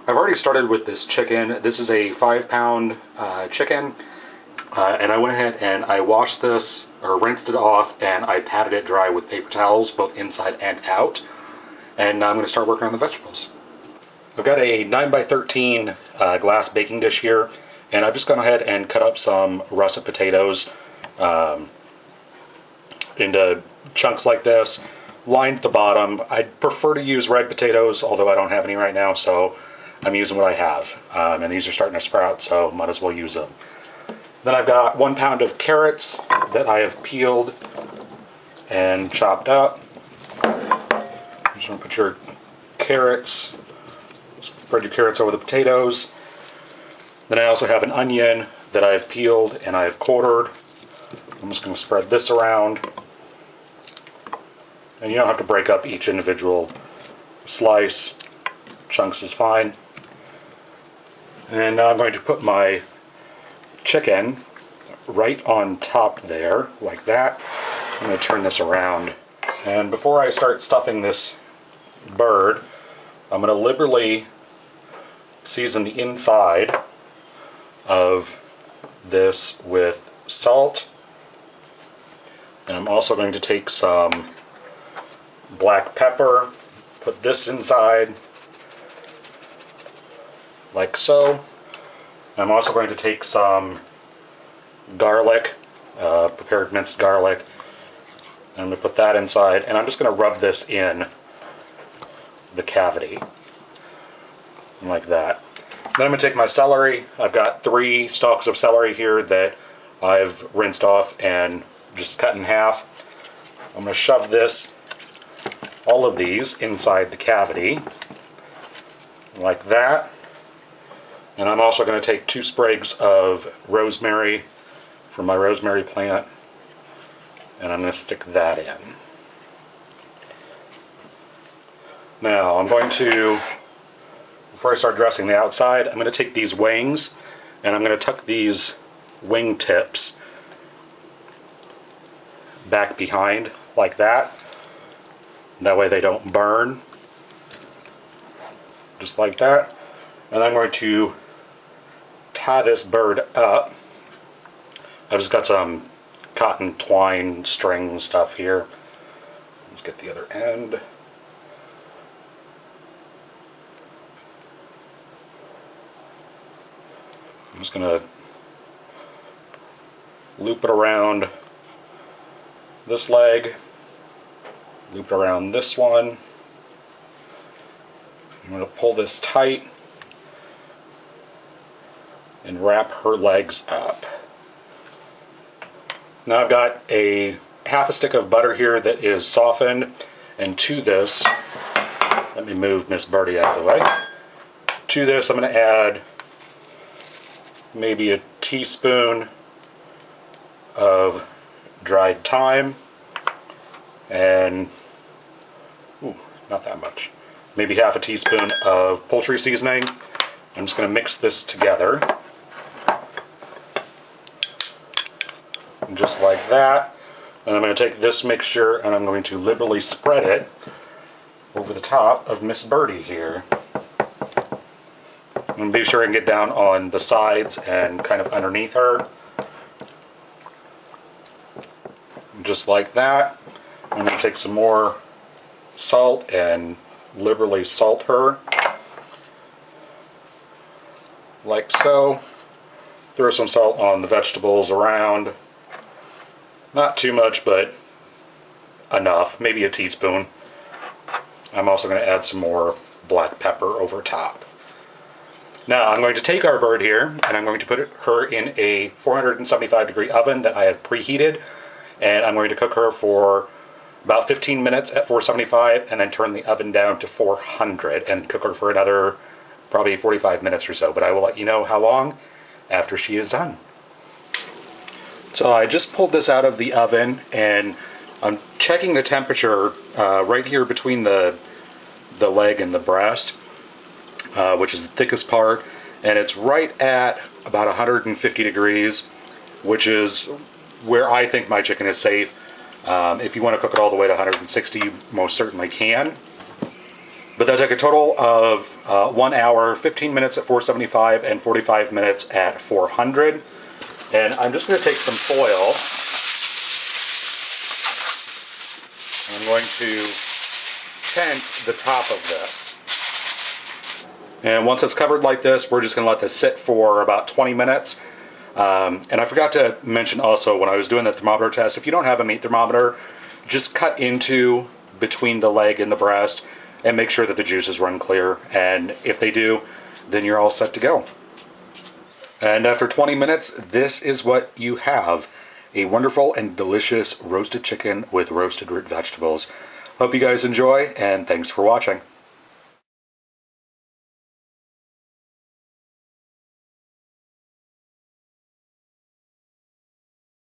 I've already started with this chicken. This is a 5-pound chicken, and I went ahead and I washed this, or rinsed it off, and I patted it dry with paper towels, both inside and out. And now I'm going to start working on the vegetables. I've got a 9x13 glass baking dish here, and I've just gone ahead and cut up some russet potatoes into chunks like this, lined the bottom. I'd prefer to use red potatoes, although I don't have any right now, so I'm using what I have. And these are starting to sprout, so might as well use them. Then I've got 1 pound of carrots that I have peeled and chopped up. Just want to put your carrots, spread your carrots over the potatoes. Then I also have an onion that I've peeled and I've quartered. I'm just going to spread this around. And you don't have to break up each individual slice. Chunks is fine. And now I'm going to put my chicken right on top there, like that. I'm going to turn this around. And before I start stuffing this bird, I'm going to liberally season the inside of this with salt. And I'm also going to take some black pepper, put this inside, like so. I'm also going to take some garlic, prepared minced garlic. I'm going to put that inside, and I'm just going to rub this in the cavity, like that. Then I'm going to take my celery. I've got 3 stalks of celery here that I've rinsed off and just cut in half. I'm going to shove this, all of these, inside the cavity, like that. And I'm also going to take 2 sprigs of rosemary from my rosemary plant, and I'm going to stick that in. Now I'm going to, before I start dressing the outside, I'm going to take these wings and I'm going to tuck these wing tips back behind, like that. That way they don't burn. Just like that. And I'm going to tie this bird up. I've just got some cotton twine string stuff here. Let's get the other end. I'm just going to loop it around this leg, loop it around this one. I'm going to pull this tight and wrap her legs up. Now I've got a half a stick of butter here that is softened, and to this, let me move Miss Birdie out of the way. To this I'm going to add maybe a teaspoon of dried thyme, and not that much, maybe half a teaspoon of poultry seasoning. I'm just going to mix this together, just like that. And I'm going to take this mixture and I'm going to liberally spread it over the top of Miss Birdie here. I'm going to be sure and get down on the sides and kind of underneath her. Just like that. I'm going to take some more salt and liberally salt her. Like so. Throw some salt on the vegetables around. Not too much, but enough. Maybe a teaspoon. I'm also going to add some more black pepper over top. Now I'm going to take our bird here and I'm going to put her in a 475-degree oven that I have preheated, and I'm going to cook her for about 15 minutes at 475 and then turn the oven down to 400 and cook her for another probably 45 minutes or so, but I will let you know how long after she is done. So I just pulled this out of the oven and I'm checking the temperature right here between the leg and the breast, which is the thickest part, and it's right at about 150 degrees, which is where I think my chicken is safe. If you want to cook it all the way to 160, you most certainly can. But that took a total of 1 hour, 15 minutes at 475, and 45 minutes at 400. And I'm just going to take some foil. I'm going to tent the top of this. And once it's covered like this, we're just going to let this sit for about 20 minutes. And I forgot to mention also when I was doing the thermometer test, if you don't have a meat thermometer, just cut into between the leg and the breast and make sure that the juices run clear. And if they do, then you're all set to go. And after 20 minutes, this is what you have. A wonderful and delicious roasted chicken with roasted root vegetables. Hope you guys enjoy, and thanks for watching.